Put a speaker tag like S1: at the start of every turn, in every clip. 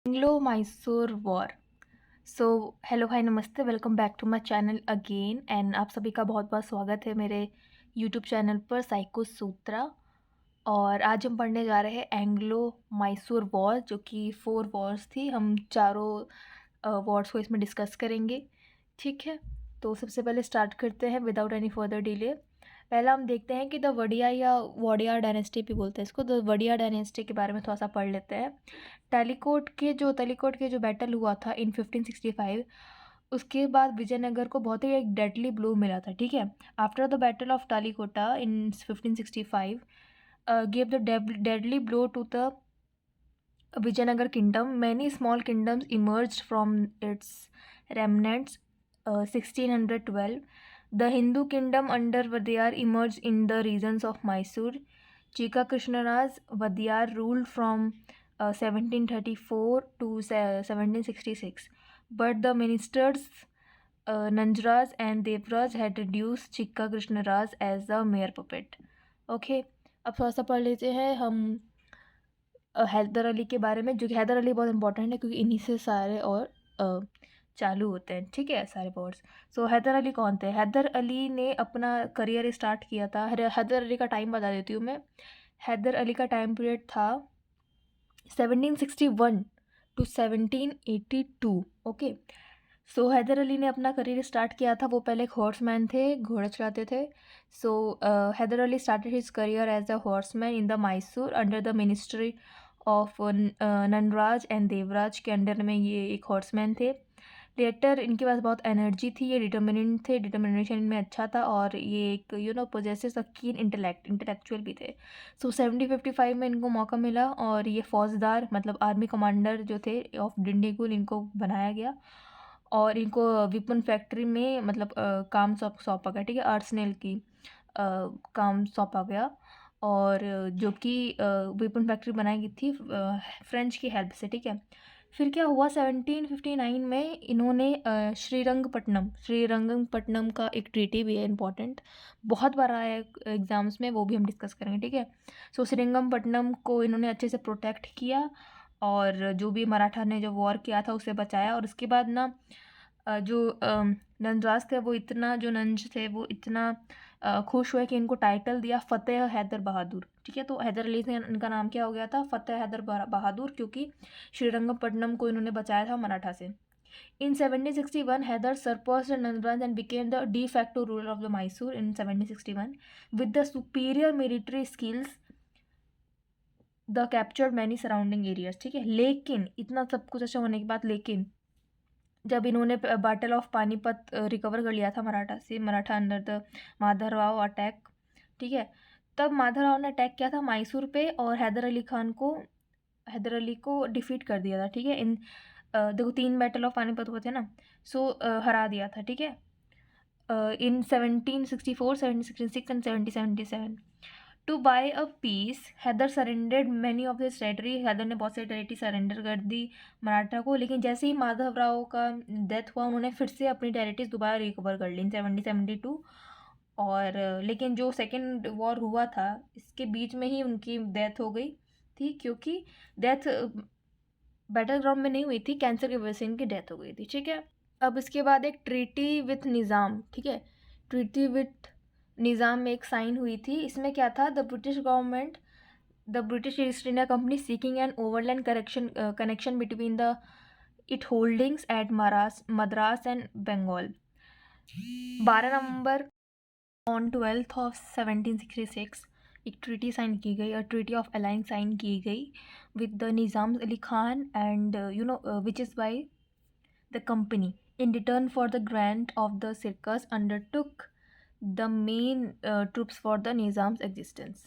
S1: Anglo Mysore war. So hello hi नमस्ते, welcome back to my channel again and आप सभी का बहुत बहुत स्वागत है मेरे यूट्यूब चैनल पर साइको सूत्रा। और आज हम पढ़ने जा रहे हैं एंग्लो मैसूर वॉर, जो कि 4 वॉर्स थी। हम चारों वॉर्स को इसमें डिस्कस करेंगे, ठीक है। तो सबसे पहले स्टार्ट करते हैं विदाउट एनी फर्दर डिले। पहला हम देखते हैं कि द वडिया या वोडिया डायनेस्टी भी बोलते हैं इसको, द वडिया डायनेस्टी के बारे में थोड़ा सा पढ़ लेते हैं। तलिकोट के जो बैटल हुआ था इन 1565, उसके बाद विजयनगर को बहुत ही एक डेडली ब्लो मिला था, ठीक है। After the battle of Talikota in 1565 gave the deadly blow to the Vijayanagar kingdom. Many small kingdoms emerged from its remnants. 1612, the Hindu kingdom under Vadiyar emerged in the regions of Mysore. Chika Krishnaraj Vadiyar ruled from 1734 to 1766, but the ministers Nanjaraj and Devraj had reduced Chika Krishnaraj as the mere puppet. Okay, अब थोड़ा सा पढ़ लेते हैं हम हैदर अली के बारे में, जो कि हैदर अली बहुत इंपॉर्टेंट है क्योंकि इन्हीं से सारे और चालू होते हैं, ठीक है, सारे वॉर्स। सो हैदर अली कौन थे? हैदर अली ने अपना करियर स्टार्ट किया था। हैदर अली का टाइम बता देती हूँ मैं। हैदर अली का टाइम पीरियड था 1761 टू 1782। ओके, सो हैदर अली ने अपना करियर स्टार्ट किया था। वो पहले एक हॉर्समैन थे, घोड़े चलाते थे। So Hyder Ali started his career as a horseman in the Mysore under the ministry of Nanraj and Devraj के अंडर में ये एक हॉर्समैन थे। लेटर इनके पास बहुत एनर्जी थी, ये डिटर्मिनेंट थे, डिटर्मिनेशन इनमें अच्छा था, और ये एक पोजेसेस अ कीन इंटेलेक्चुअल भी थे। सो 1755 में इनको मौका मिला और ये फौजदार मतलब आर्मी कमांडर जो थे ऑफ डिंडीगुल, इनको बनाया गया और इनको विपन फैक्ट्री में मतलब काम सौंपा गया, ठीक है, आर्सनेल की काम सौंपा गया। और जो कि वेपन फैक्ट्री बनाई गई थी फ्रेंच की हेल्प से, ठीक है। फिर क्या हुआ, 1759 में इन्होंने श्रीरंगपट्टनम का एक ट्रीटी भी है इंपॉर्टेंट, बहुत बार आया है एग्जाम्स में, वो भी हम डिस्कस करेंगे, ठीक है। सो श्रीरंगपट्टनम को इन्होंने अच्छे से प्रोटेक्ट किया और जो भी मराठा ने जो वॉर किया था उसे बचाया। और उसके बाद ना जो नंजराज थे जो नंज थे वो इतना खुश हुए कि इनको टाइटल दिया फतेह हैदर बहादुर, ठीक है। तो हैदर अली से इनका नाम क्या हो गया था, फतेह हैदर बहादुर, क्योंकि श्रीरंगपट्टनम को इन्होंने बचाया था मराठा से। In 1761, Hyder surpassed Nandraj and became the de facto ruler of the Mysore in 1761. With the superior military skills, the captured many surrounding areas, ठीक है। लेकिन इतना सब कुछ अच्छा होने के बाद, लेकिन जब इन्होंने बैटल ऑफ पानीपत रिकवर कर लिया था Maratha under the Madhavrao attack, ठीक है, तब माधवराव ने अटैक किया था मैसूर पे और हैदर अली को डिफीट कर दिया था, ठीक है। देखो 3 बैटल ऑफ पानीपत हुए थे ना, सो हरा दिया था, ठीक है, in 1764, 1766 and 1777। To buy a peace Hyder surrendered many of this territory. Hyder ने बहुत सारी टेरिटरी सरेंडर कर दी मराठा को, लेकिन जैसे ही माधवराव का डेथ हुआ उन्होंने फिर से अपनी टेरिटरीज दोबारा रिकवर कर ली इन 1772। और लेकिन जो सेकेंड वॉर हुआ था इसके बीच में ही उनकी डेथ हो गई थी, क्योंकि डेथ बैटल ग्राउंड में नहीं हुई थी, कैंसर की वजह से इनकी डेथ हो गई थी, ठीक है। अब इसके बाद एक ट्रीटी विथ निज़ाम, ठीक है, ट्रीटी विथ निज़ाम में एक साइन हुई थी। इसमें क्या था, the British East India Company seeking an overland connection between the it holdings at Madras and Bengal. 12 November on 12th of 1766 एक ट्रीटी साइन की गई, और ट्रीटी ऑफ अलायंस साइन की गई with the Nizam Ali Khan and which is by the company in return for the grant of the circus undertook the main troops for the Nizam's existence,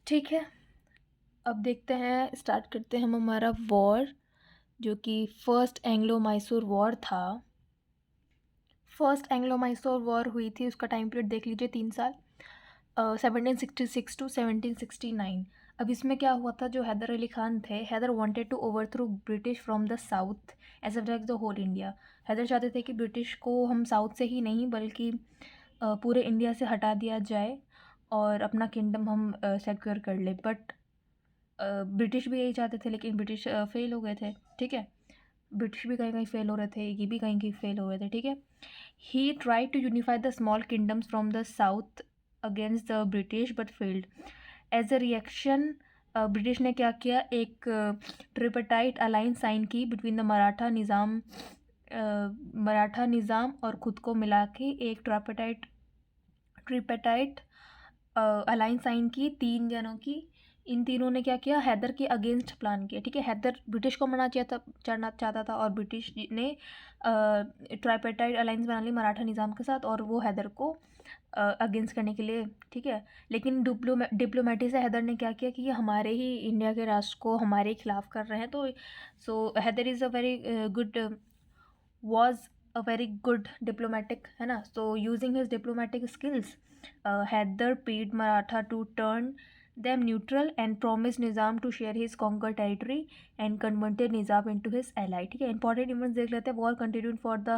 S1: ठीक है। अब देखते हैं, स्टार्ट करते हैं हम हमारा वॉर, जो कि फर्स्ट एंग्लो मैसूर वॉर था। फर्स्ट एंग्लो मैसूर वॉर हुई थी, उसका टाइम पीरियड देख लीजिए, 3 साल, 1766 टू 1769। अब इसमें क्या हुआ था, जो हैदर अली खान थे, Hyder wanted to overthrow British from the south as well as the whole India. Hyder चाहते थे कि ब्रिटिश को हम साउथ से ही नहीं बल्कि पूरे इंडिया से हटा दिया जाए और अपना किंगडम हम सिक्योर कर ले। बट ब्रिटिश भी यही चाहते थे, लेकिन ब्रिटिश फेल हो गए थे, ठीक है। ब्रिटिश भी कहीं कहीं फेल हो रहे थे, ये भी कहीं कहीं फेल हो गए थे, ठीक है। He try to unify the small kingdoms from the south against the British but failed. As a reaction British ने क्या किया, एक ट्रिपटाइट अलाइंस साइन की बिटवीन द मराठा निज़ाम और खुद को मिला के एक ट्रिपटाइट अलाइंस साइन की 3 जनों की। इन तीनों ने क्या किया, हैदर के अगेंस्ट प्लान किया, ठीक है। हैदर ब्रिटिश को मरना चाहता था और ब्रिटिश ने ट्राइपेटाइड अलाइंस बना ली मराठा निज़ाम के साथ, और वो हैदर को अगेंस्ट करने के लिए, ठीक है। लेकिन डिप्लोमेटी से हैदर ने क्या किया कि ये हमारे ही इंडिया के राष्ट्र को हमारे ही खिलाफ कर रहे हैं, तो so Hyder is a very good was a very good diplomatic, है ना। So using his diplomatic skills, Hyder paid Maratha to turn them neutral and promised Nizam to share his conquered territory and converted Nizam into his ally, ठीक है। Important events देख लेते हैं। War continued for the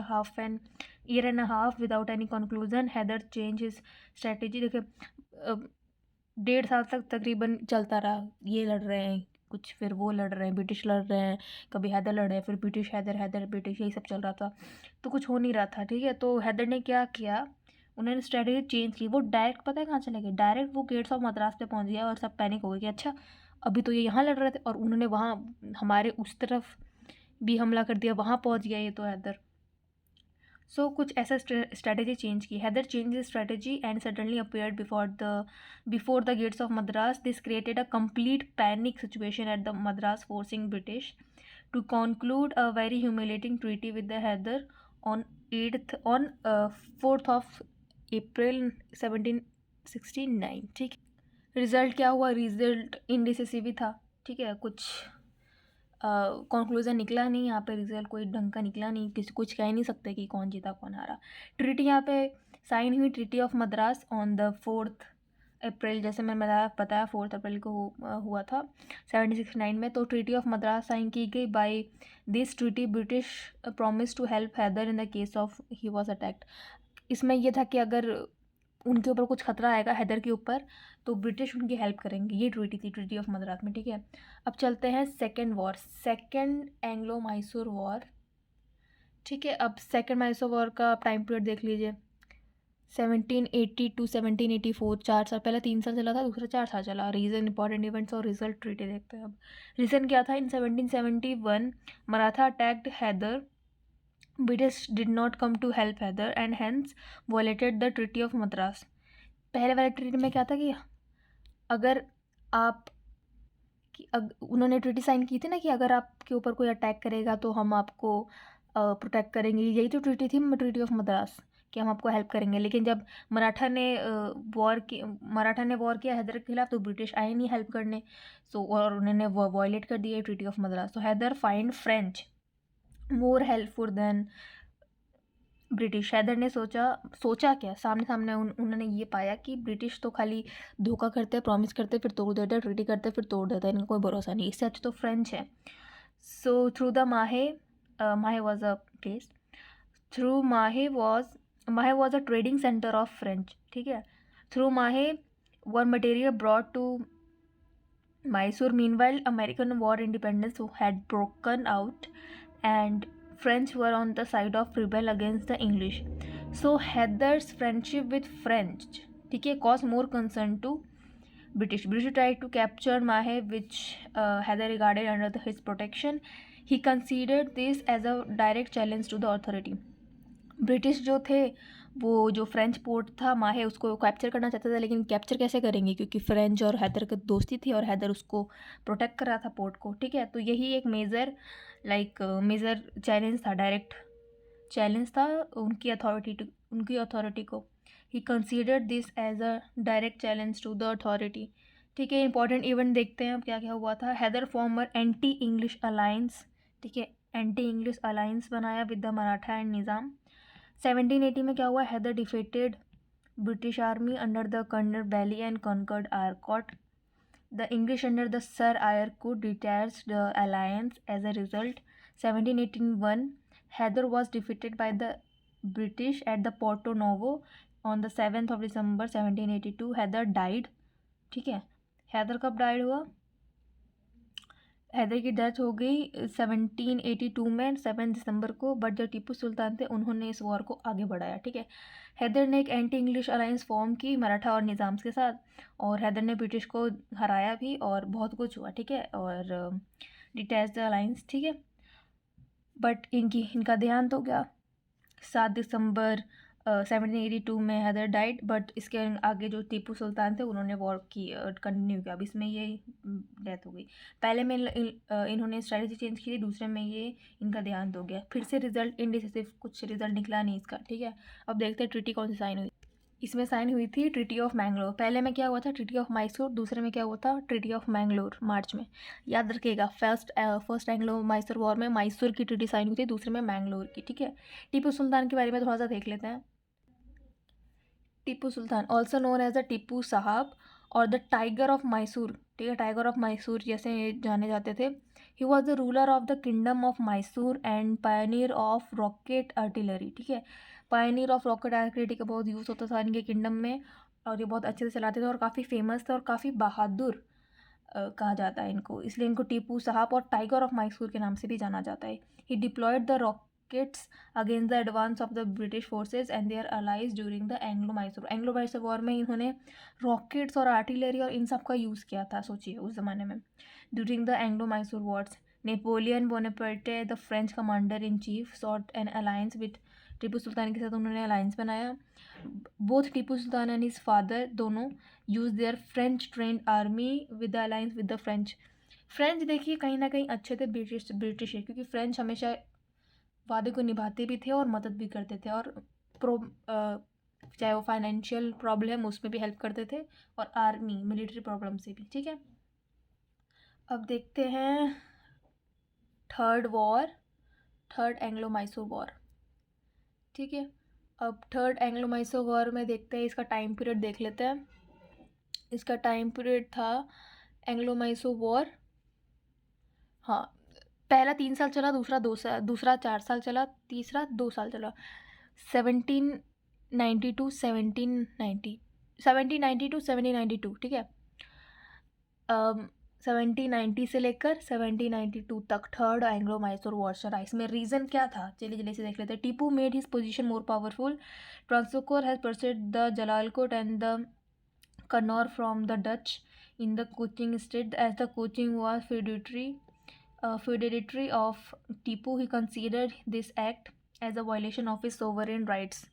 S1: year and a half without any conclusion. Hyder changed his strategy, देखिए 1.5 साल तक तकरीबन चलता रहा, ये लड़ रहे हैं कुछ, फिर वो लड़ रहे हैं, ब्रिटिश लड़ रहे हैं, कभी हैदर लड़ रहे हैं, फिर ब्रिटिश हैदर हैदर ब्रिटिश, यही सब चल रहा था, तो कुछ हो नहीं रहा था, ठीक है। तो हैदर ने क्या किया, उन्होंने स्ट्रेटेजी चेंज की। वो डायरेक्ट पता है कहाँ चले गए, डायरेक्ट वो गेट्स ऑफ मद्रास पे पहुँच गया और सब पैनिक हो गए कि अच्छा अभी तो ये यहाँ लड़ रहे थे और उन्होंने वहाँ हमारे उस तरफ भी हमला कर दिया, वहाँ पहुँच गया ये तो हैदर। सो कुछ ऐसा स्ट्रेटेजी चेंज की। Hyder change strategy and suddenly appeared before the gates of Madras. This created a complete panic situation at the Madras, forcing British to conclude a very humiliating treaty with the Hyder on 4th of April 1769, ठीक है। Result क्या हुआ, result indecisive था, ठीक है। कुछ conclusion निकला नहीं यहाँ पे, रिजल्ट कोई ढंग का निकला नहीं, किसी कुछ कह ही नहीं सकते कि कौन जीता कौन हारा। ट्रीटी यहाँ पे साइन हुई, treaty of Madras on the 4th अप्रैल, जैसे मैंने बताया 4th अप्रैल को हुआ था 1769 में। तो ट्रीटी ऑफ मद्रास साइन की गई। By this treaty British promise to help Hyder in the case of he was attacked. इसमें यह था कि अगर उनके ऊपर कुछ खतरा आएगा हैदर के ऊपर, तो ब्रिटिश उनकी हेल्प करेंगे, ये ट्रीटी थी, ट्रीटी ऑफ मद्रास में, ठीक है। अब चलते हैं सेकेंड एंग्लो मैसूर वॉर, ठीक है। अब सेकेंड मैसूर वॉर का टाइम पीरियड देख लीजिए, 1780 to 1784, 4 साल, पहले 3 साल चला था, दूसरा 4 साल चला। रीज़न, इंपॉर्टेंट इवेंट्स और रिजल्ट ट्रीटी देखते हैं अब। रीज़न क्या था, in 1771 Maratha attacked Hyder, British did not come to help Hyder and hence violated the treaty of Madras. पहले वाले ट्रीटी में क्या था कि अगर आप उन्होंने ट्रीटी साइन की थी ना कि अगर आपके ऊपर कोई अटैक करेगा तो हम आपको प्रोटेक्ट करेंगे, यही तो ट्रीटी थी, ट्रीटी ऑफ मद्रास, कि हम आपको हेल्प करेंगे। लेकिन जब मराठा ने वॉर किया हैदर के खिलाफ, तो ब्रिटिश आए नहीं हेल्प करने, सो और उन्होंने वॉयलेट कर दिया ट्रीटी ऑफ मद्रास। तो Hyder find French more helpful than British. Hyder ने सोचा क्या, सामने उन्होंने ये पाया कि ब्रिटिश तो खाली धोखा करते, प्रॉमिस करते, फिर तोड़ देते, ट्रीटी करते, फिर तोड़ देते, इनका कोई भरोसा नहीं, इससे अच्छा तो फ्रेंच है। So through the Mahe was a place, through Mahe was a trading centre of French, ठीक है। Through Mahe were material brought to Mysore. Meanwhile, American war independence had broken out and French were on the side of rebel against the English. So Hyder's friendship with French, ठीक है, caused more concern to British. British tried to capture Mahe, which Hyder regarded under his protection. He considered this as a direct challenge to the authority. British जो थे वो जो French port था माहे, उसको capture करना चाहते थे, लेकिन कैप्चर कैसे करेंगे, क्योंकि फ्रेंच और हैदर की दोस्ती थी और हैदर उसको प्रोटेक्ट कर रहा था पोर्ट को, ठीक है। तो यही एक मेजर चैलेंज था, डायरेक्ट चैलेंज था उनकी अथॉरिटी को। He considered this as a direct challenge to the authority, ठीक है। इंपॉर्टेंट इवेंट देखते हैं अब क्या क्या हुआ था। Hyder formed anti English alliance, ठीक है, एंटी इंग्लिश अलायंस बनाया with the Maratha and Nizam. 1780 में क्या हुआ, Hyder defeated British army under the colonel Baillie and conquered Arcot. The English under the sir Eyre Coote detached the alliance as a result. 1781 Hyder was defeated by the British at the Porto Novo on the 7th of December 1782. Hyder died, ठीक है। हैदर कब died हुआ, हैदर की death हो गई 1782 में 7 दिसंबर को, but जो टीपू सुल्तान थे उन्होंने इस वॉर को आगे बढ़ाया, ठीक है। हैदर ने एक एंटी इंग्लिश अलायंस फॉर्म की मराठा और निज़ाम के साथ, और हैदर ने ब्रिटिश को हराया भी और बहुत कुछ हुआ, ठीक है, और डिटैच द अलायंस, ठीक है। बट इनका देहांत हो गया 7 दिसंबर 1782 में। हैदर डाइड, बट इसके आगे जो टीपू सुल्तान थे उन्होंने वॉर की कंटिन्यू किया। अब इसमें ये डेथ हो गई। पहले में इन्होंने स्ट्रेटजी चेंज की थी, दूसरे में ये इनका देहांत हो गया। फिर से रिजल्ट इनडिसिसिव, कुछ रिजल्ट निकला नहीं इसका, ठीक है। अब देखते हैं ट्रीटी कौन सी साइन हुई। इसमें साइन हुई थी ट्रीटी ऑफ मैंगलोर। पहले में क्या हुआ था, ट्रीटी ऑफ मैसूर, दूसरे में क्या हुआ था, ट्रीटी ऑफ मैंगलोर, मार्च में। याद रखिएगा, फर्स्ट एंग्लो मैसूर वॉर में मैसूर की ट्रीटी साइन हुई थी, दूसरे में मैंगलोर की, ठीक है। टीपू सुल्तान के बारे में थोड़ा सा देख लेते हैं। Tipu Sultan also known as the Tipu Sahib और द टाइगर ऑफ मैसूर, ठीक है, टाइगर ऑफ मैसूर जैसे जाने जाते थे। He was the ruler of the kingdom of Mysore and Pioneer of rocket artillery, ठीक है। पायनियर ऑफ रॉकेट आर्टिलरी का बहुत यूज़ होता था इनके किंगडम में, और ये बहुत अच्छे से चलाते थे और काफ़ी फेमस थे और काफ़ी बहादुर कहा जाता है इनको, इसलिए इनको टीपू साहब और टाइगर ऑफ मैसूर के नाम से भी जाना जाता है। He deployed the rockets against the advance of the British forces and their allies during the Anglo Mysore war में इन्होंने रॉकेट्स और आर्टिलरी और इन सब का यूज़ किया था, सोचिए उस ज़माने में। During the Anglo Mysore wars, Napoleon Bonaparte the French commander in chief sought an alliance with Tipu Sultan के साथ उन्होंने अलायंस बनाया। Both Tipu Sultan and his father दोनों use their French trained army with the alliance with the French. French देखिए कहीं ना कहीं अच्छे थे ब्रिटिश है, क्योंकि फ्रेंच हमेशा वादे को निभाते भी थे और मदद भी करते थे, और चाहे वो फाइनेंशियल प्रॉब्लम उसमें भी हेल्प करते थे, और आर्मी मिलिट्री प्रॉब्लम से भी, ठीक है। अब देखते हैं थर्ड एंग्लो मैसूर वॉर, ठीक है। अब थर्ड एंग्लो मैसूर वॉर में देखते हैं, इसका टाइम पीरियड देख लेते हैं। इसका टाइम पीरियड था एंग्लो मैसूर वॉर, हाँ, पहला 3 साल चला, दूसरा 4 साल चला, तीसरा 2 साल चला। 1790 टू 1792, ठीक है। 1790 से लेकर 1792 तक थर्ड एंग्लो मैसूर वॉर चला। इसमें रीज़न क्या था, चलिए जल्दी से देख लेते हैं। Tipu made his position more powerful. Travancore has purchased the Jalalkot and the Cannanore from the Dutch in the Cochin state, as the Cochin was feudatory of Tipu. He considered this act as a violation of his sovereign rights.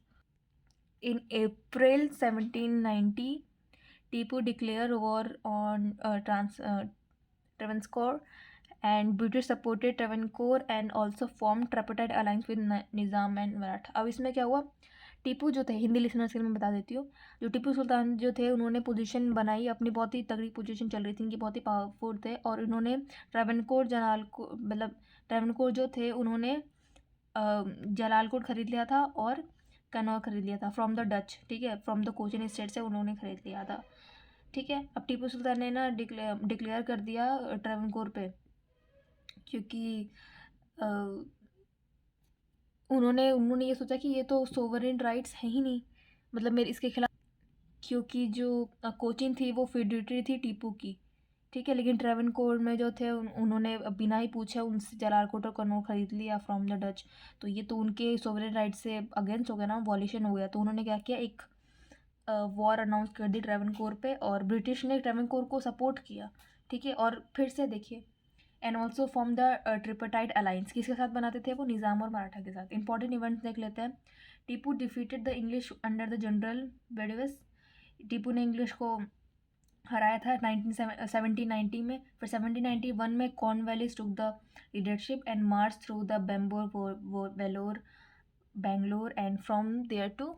S1: In April 1790, Tipu declared war on Travancore, and British supported Travancore and also formed tripartite alliance with Nizam and Maratha. अब इसमें क्या हुआ, टीपू जो थे, Hindi listeners के लिए मैं बता देती हूँ, जो टीपू सुल्तान जो थे उन्होंने पोजीशन बनाई अपनी, बहुत ही तगड़ी पोजीशन चल रही थी इनकी, बहुत ही पावरफुल थे, और उन्होंने ट्रावनकोर जो थे उन्होंने जलालकोट खरीद लिया था और कन्नौर खरीद लिया था फ्रॉम द डच, ठीक है, फ्रॉम द कोचिन स्टेट से उन्होंने खरीद लिया था, ठीक है। अब टीपू सुल्तान ने ना डिक्लेयर कर दिया ट्रावनकोर पे, क्योंकि उन्होंने ये सोचा कि ये तो सोवरेन राइट्स है ही नहीं, मतलब मेरे इसके खिलाफ, क्योंकि जो कोचिन थी वो फेडरेटरी थी टीपू की, ठीक है। लेकिन ट्रावनकोर में जो थे उन्होंने बिना ही पूछे उनसे जलालकोट और कन्नौर खरीद लिया फ्रॉम द डच, तो ये तो उनके सोवरेन राइट से अगेंस्ट हो गया ना, वॉल्यूशन हो गया। तो उन्होंने क्या किया, एक वॉर अनाउंस कर दी ट्रावनकोर पे, और ब्रिटिश ने ट्रावनकोर को सपोर्ट किया, ठीक है। और फिर से देखिए, and also form the tripartite alliance, किसके साथ बनाते थे वो, निज़ाम और मराठा के साथ। इंपॉर्टेंट इवेंट्स देख लेते हैं। Tipu defeated the English under the general Medows, Tipu ने इंग्लिश को हराया था 1790 में। फिर 1791 में Cornwallis took the leadership and march through the Bangalore and from there to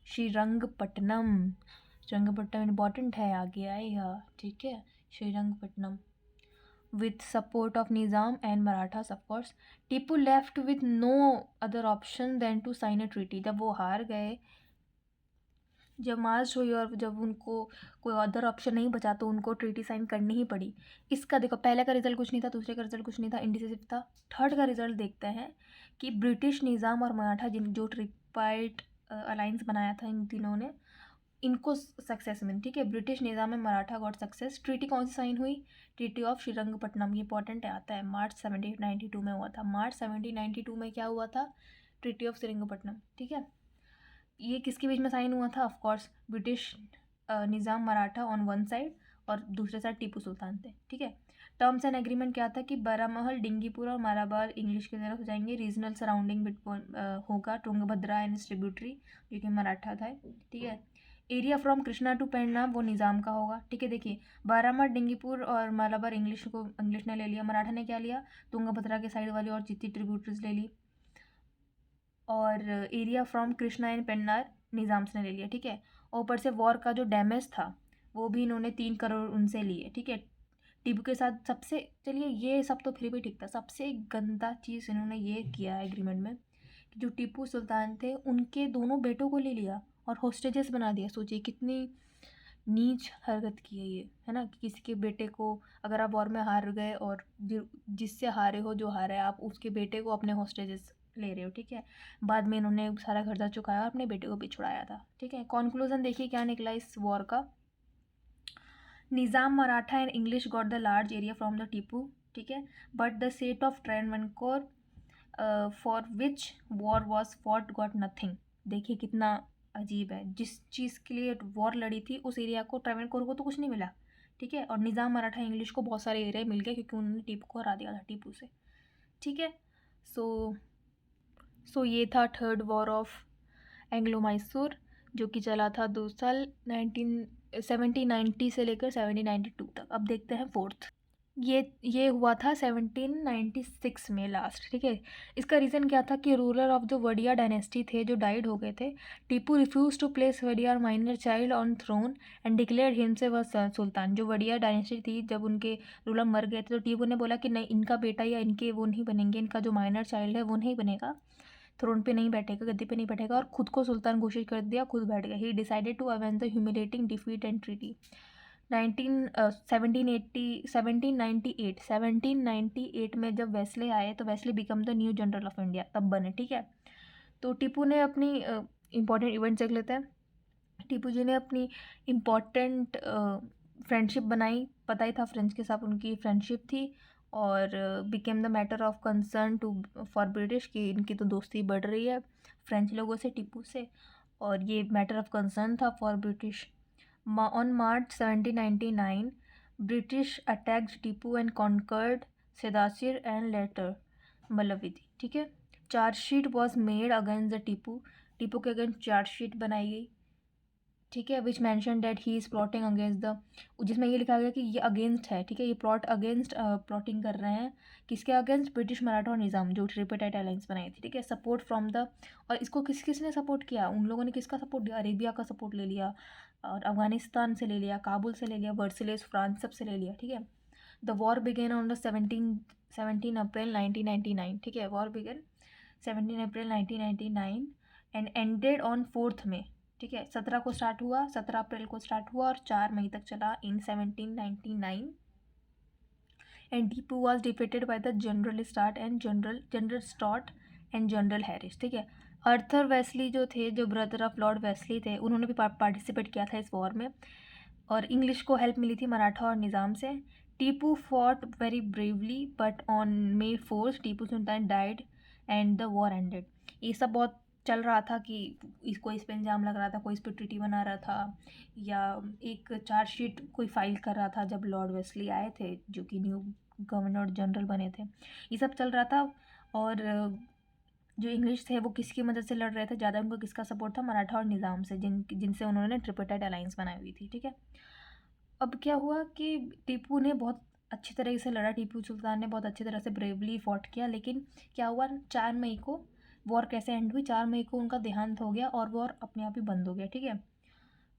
S1: Srirangapatnam. Srirangapatnam important है, आगे आएगा, ठीक है। Srirangapatna with support of Nizam and Marathas, of course. Tipu left with no other option than to sign a treaty. जब वो हार गए, जब मार्च हुई और जब उनको कोई अदर ऑप्शन नहीं बचा तो उनको ट्रीटी साइन करनी ही पड़ी। इसका देखो, पहले का रिजल्ट कुछ नहीं था, दूसरे का रिजल्ट कुछ नहीं था, इंडिसिसिव था। थर्ड का रिजल्ट देखते हैं कि ब्रिटिश, निज़ाम और मराठा, जिन जो ट्रिपाइट अलायंस बनाया था इन तीनों ने, इनको सक्सेस मिली, ठीक है। ब्रिटिश निज़ाम में मराठा गॉट सक्सेस। ट्रीटी कौन सी साइन हुई? Treaty of Srirangapatnam. ये इंपॉर्टेंट आता है, मार्च 1792 में हुआ था। मार्च 1792 में क्या हुआ था? ट्रीटी ऑफ श्रीरंगपट्टनम, ठीक है। ये किसके बीच में साइन हुआ था? Of course British Nizam Maratha on one side और दूसरे साइड टीपू सुल्तान थे, ठीक है। टर्म्स एंड एग्रीमेंट क्या था कि बारामहल, डिंगीपुर और मालाबार इंग्लिश की तरफ जाएंगे। रीजनल सराउंडिंग होगा तुंगभद्रा एंड ट्रिब्यूटरी, जो कि मराठा था, ठीक है। एरिया फ्रॉम कृष्णा टू पेन्ना वो निज़ाम का होगा, ठीक है। देखिए, बारामठ, डिंगीपुर और मालाबार इंग्लिश ने ले लिया, मराठा ने क्या लिया? तुंगभद्रा के साइड वाली और जितनी ट्रिब्यूटरीज ले ली। और area from Krishna and Pennar Nizam's ने ले लिया, ठीक है। और ऊपर से वॉर का जो डैमेज था वो भी इन्होंने 3 करोड़ उनसे लिए, ठीक है। टीपू के साथ सबसे, चलिए ये सब तो फिर भी ठीक था, सबसे गंदा चीज़ इन्होंने ये किया एग्रीमेंट में कि जो टीपू सुल्तान थे उनके दोनों बेटों को ले लिया और होस्टेजेस बना दिया। सोचिए कितनी नीच हरकत की है ये, है ना। कि किसी के बेटे को, अगर आप वॉर में हार गए और जिससे हारे हो, जो हारा है, आप उसके बेटे को अपने होस्टेजेस ले रहे हो, ठीक है। बाद में इन्होंने सारा खर्चा चुकाया और अपने बेटे को भी छुड़ाया था, ठीक है। कॉन्क्लूजन देखिए क्या निकला इस वॉर का। Nizam Maratha and English got the large area from the Tipu, ठीक है। But the state of Travancore for which war was fought got nothing. देखिए कितना अजीब है, जिस चीज़ के लिए वॉर लड़ी थी उस एरिया को, ट्रेवनकोर को तो कुछ नहीं मिला, ठीक है। और निज़ाम मराठा इंग्लिश को बहुत सारे एरिया मिल गए क्योंकि उन्होंने टीपू को हरा दिया था, टीपू से, ठीक है। सो ये था third war of Anglo Mysore, जो कि चला था 2 साल, 1790 से लेकर 1792 तक। अब देखते हैं फोर्थ। ये हुआ था 1796 में लास्ट, ठीक है। इसका रीज़न क्या था कि रूलर ऑफ जो वडिया डायनेस्टी थे जो डाइड हो गए थे, Tipu refuse to place Wadiyar minor child on throne and declare himself a sultan. जो वडिया डायनेस्टी थी, जब उनके रूलर मर गए थे तो टीपू ने बोला कि नहीं, इनका बेटा या इनके वो नहीं बनेंगे, इनका जो माइनर चाइल्ड है वो नहीं बनेगा, थ्रोन पे नहीं बैठेगा, गद्दी पे नहीं बैठेगा, और खुद को सुल्तान घोषित कर दिया, खुद बैठ गया। He decided to avenge the humiliating defeat and treaty. 1798 में जब वेस्ले आए तो Wellesley become the new general of India तब बने, ठीक है। तो टीपू ने अपनी इम्पॉर्टेंट इवेंट देख लेते हैं। टीपू जी ने अपनी इम्पॉर्टेंट फ्रेंडशिप बनाई, पता ही था फ्रेंच के साथ उनकी फ्रेंडशिप थी, और became the matter of concern to for British कि इनकी तो दोस्ती बढ़ रही है फ्रेंच लोगों से, टीपू से, और ये मैटर ऑफ कंसर्न था for British. On March 1799 British attacked Tipu and conquered Sedaseer and later Malavalli, ठीक है। Chargesheet was made against the Tipu, Tipu के अगेंस्ट चार्जशीट बनाई गई, ठीक है। Which mention that he is plotting against the, जिसमें ये लिखा गया कि ये अगेंस्ट है, ठीक है। ये प्लॉट अगेंस्ट प्लॉटिंग कर रहे हैं, किसके अगेंस्ट? ब्रिटिश मराठा और निज़ाम, जो ट्रिपटाइट अलायंस बनाई थी, ठीक है। सपोर्ट फ्रॉम द, और इसको किसने सपोर्ट किया? उन लोगों ने किसका सपोर्ट दिया? अरेबिया का सपोर्ट ले लिया, और अफगानिस्तान से ले लिया, काबुल से ले लिया, वर्सलेस, फ्रांस, सब से ले लिया, ठीक है। The war began on the 17 April 1999, ठीक है। War began 17 April 1999 and ended on 4 May, ठीक है। 17 को स्टार्ट हुआ, 17 अप्रैल को स्टार्ट हुआ और 4 मई तक चला in 1799। And Tipu was defeated by the general Stuart and general Stuart and general Harris, ठीक है। अर्थर वेस्ली जो थे, जो ब्रदर ऑफ लॉर्ड वेस्ली थे, उन्होंने भी पार्टिसिपेट किया था इस वॉर में, और इंग्लिश को हेल्प मिली थी मराठा और निज़ाम से। Tipu fought very bravely but on May 4 Tipu Sultan died and the war ended. ये सब बहुत चल रहा था कि इसको इस पर इल्ज़ाम लग रहा था, कोई इस पर ट्रीटी बना रहा था, या एक चार्जशीट कोई फाइल कर रहा था जब लॉर्ड वेस्ली आए थे, जो कि न्यू गवर्नर जनरल बने थे। ये सब चल रहा था, और जो इंग्लिश थे वो किसकी मदद से लड़ रहे थे ज़्यादा? उनको किसका सपोर्ट था? मराठा और निज़ाम से, जिनसे उन्होंने ट्रिपटाइट अलायंस बनाई हुई थी, ठीक है। अब क्या हुआ कि टीपू ने बहुत अच्छी तरह से लड़ा, टीपू सुल्तान ने बहुत अच्छी तरह से ब्रेवली फॉट किया, लेकिन क्या हुआ, 4 मई को वॉर कैसे एंड हुई? 4 मई को उनका देहांत हो गया और वॉर अपने आप ही बंद हो गया, ठीक है।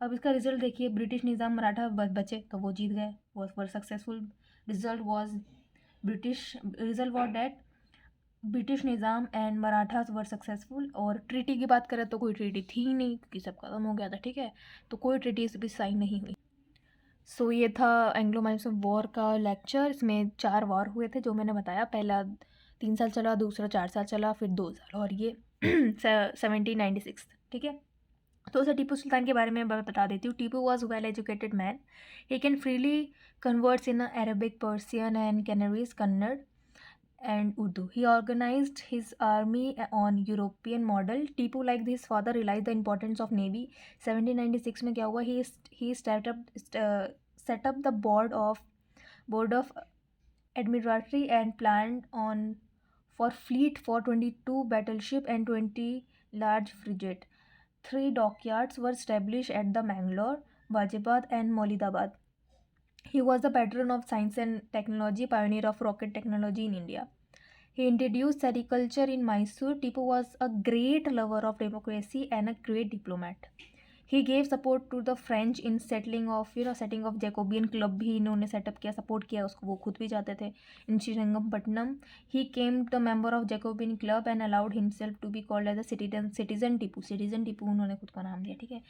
S1: अब इसका रिजल्ट देखिए, ब्रिटिश निज़ाम मराठा बचे तो वो जीत गए, वर successful. Result was that British Nizam and Marathas were successful. और ट्रीटी की बात करें तो कोई ट्रीटी थी ही नहीं क्योंकि सब खत्म हो गया था, ठीक है। तो कोई ट्रीटी भी साइन नहीं हुई। सो ये था एंग्लो मैसूर वॉर का लेक्चर। इसमें 4 वॉर हुए थे जो मैंने बताया, पहला 3 साल चला, दूसरा 4 साल चला, फिर 2 साल, और ये 1796, ठीक है। तो उसे टीपू सुल्तान के बारे में बता देती हूँ. Tipu was well educated man. He can freely converts in Arabic, Persian and कैनरीज, Kannada and Urdu. He organized his army on European model. Tipu, like his father, realized the importance of navy. 1796 में क्या हुआ? He set up the board of admiralty and planned on for fleet for 22 battleship and 20 large frigate. 3 dockyards were established at the Mangalore, Wajibabad and Maulidabad. He was the patron of science and technology, pioneer of rocket technology in India. He introduced sericulture in Mysore. Tipu was a great lover of democracy and a great diplomat. He gave support to the French in setting of Jacobean club भी इन्होंने setup किया, support किया उसको, वो खुद भी जाते थे. In Srirangapatnam, he came the member of Jacobean club and allowed himself to be called as a citizen Tipu. Citizen Tipu उन्होंने खुद का नाम दिया, ठीक है.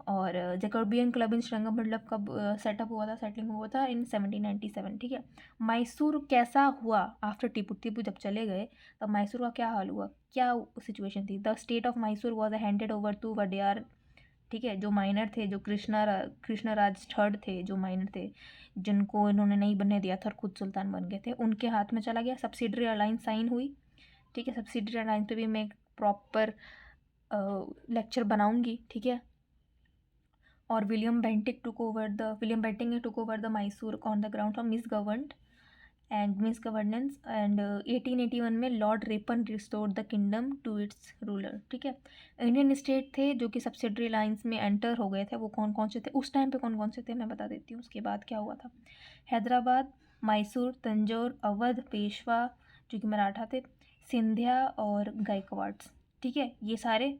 S1: और जैकोबियन क्लब इन श्रीरंगपट्टनम कब सेटअप हुआ था, सेटलिंग हुआ था इन 1797, ठीक है. मैसूर कैसा हुआ आफ्टर टीपू? टीपू जब चले गए तब मैसूर का क्या हाल हुआ, क्या सिचुएशन थी? The state of Mysore was handed over to Wadiyar, ठीक है. जो माइनर थे, जो कृष्णराज थर्ड थे, जो माइनर थे, जिनको इन्होंने नहीं बनने दिया था और खुद सुल्तान बन गए थे, उनके हाथ में चला गया. सब्सिडरी अलायंस साइन हुई, ठीक है. सब्सिडरी अलायंस पे भी मैं एक प्रॉपर लेक्चर बनाऊंगी, ठीक है. और William Bentinck took over the Mysore on the ground of misgovernance. And 1881 में lord Ripon restored the kingdom to its ruler, ठीक है. इंडियन स्टेट थे जो कि सब्सिडरी लाइन्स में एंटर हो गए थे, वो कौन कौन से थे उस टाइम पे? कौन कौन से थे मैं बता देती हूँ. उसके बाद क्या हुआ था? हैदराबाद, मैसूर, तंजौर, अवध, पेशवा जो कि मराठा थे, सिंधिया और गायकवाड्स, ठीक है. ये सारे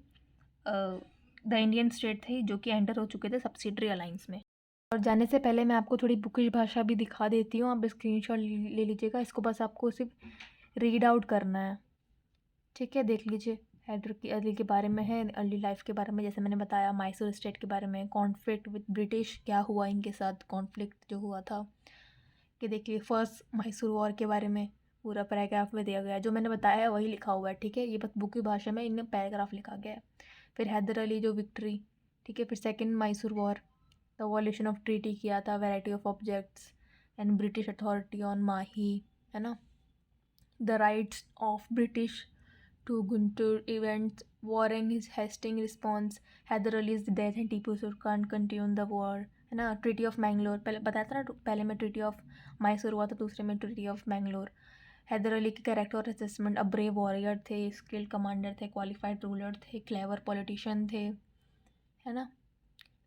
S1: द इंडियन स्टेट थे जो कि एंटर हो चुके थे सब्सिडरी अलाइंस में. और जाने से पहले मैं आपको थोड़ी बुकिश भाषा भी दिखा देती हूँ, आप स्क्रीनशॉट ले लीजिएगा. इसको बस आपको सिर्फ रीड आउट करना है, ठीक है. देख लीजिए. हैदर की अली के बारे में है, अर्ली लाइफ के बारे में, जैसे मैंने बताया. मैसूर स्टेट के बारे में, कॉन्फ्लिक्ट विद ब्रिटिश, क्या हुआ इनके साथ, कॉन्फ्लिक्ट जो हुआ था कि देखिए. फर्स्ट मैसूर वॉर के बारे में पूरा पैराग्राफ में दिया गया है, जो मैंने बताया वही लिखा हुआ है, ठीक है. ये बस बुक की भाषा में इनमें पैराग्राफ लिखा गया है. फिर हैदर अली जो विक्ट्री, ठीक है. फिर second Mysore war, the violation of treaty किया था, variety of objects and British authority on Mahe, है ना. The rights of British to Guntur events, war and his Hastings response, Hyder Ali's death and Tipu Sultan continue the war, है ना. ट्रीटी ऑफ मैंगलोर, पहले बताया था ना, पहले में ट्रीटी ऑफ मैसूर हुआ था, दूसरे में ट्रीटी ऑफ मैंगलोर. हैदर अली के कैरेक्टर और असेसमेंट, अ ब्रेव वॉरियर थे, स्किल्ड कमांडर थे, क्वालिफाइड रूलर थे, क्लेवर पॉलिटिशियन थे, है ना.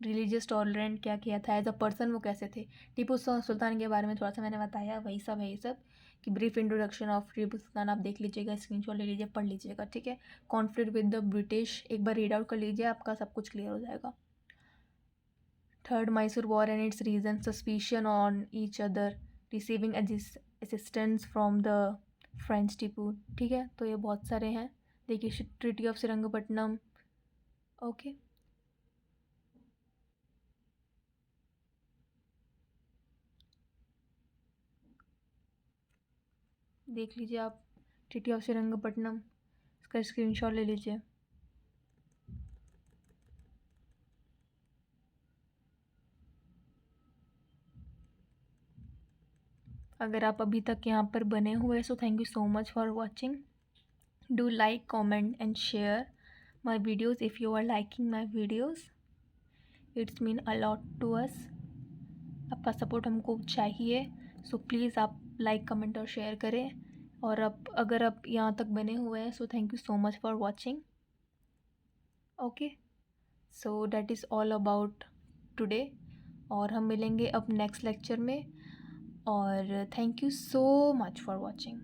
S1: रिलीजियस टॉलरेंट क्या किया था, एज अ पर्सन वो कैसे थे. टीपू सुल्तान के बारे में थोड़ा सा मैंने बताया, वही सब है ये सब कि brief introduction of Tipu Sultan. आप देख लीजिएगा, स्क्रीनशॉट ले लीजिए, पढ़ लीजिएगा, ठीक है. कॉन्फ्लिक्ट विद द ब्रिटिश एक बार रीड आउट कर लीजिए, आपका सब कुछ क्लियर हो जाएगा. Third Mysore war and its reason, suspicion on each other, receiving assistance from the French Tipu, ठीक है. तो ये बहुत सारे हैं. देखिए, ट्रीटी ऑफ श्रीरंगपट्टनम, ओके. देख लीजिए आप, ट्रीटी ऑफ श्रीरंगपट्टनम, इसका स्क्रीनशॉट ले लीजिए. अगर आप अभी तक यहाँ पर बने हुए so thank you so much for watching. Do like, comment and share my videos if you are liking my videos. It's mean a lot to us. आपका सपोर्ट हमको चाहिए, सो प्लीज़ आप लाइक, कमेंट और शेयर करें. और अब अगर आप यहाँ तक बने हुए हैं सो thank you so much for watching. Okay, so that is all about today. और हम मिलेंगे अब नेक्स्ट लेक्चर में. और thank you so much for watching.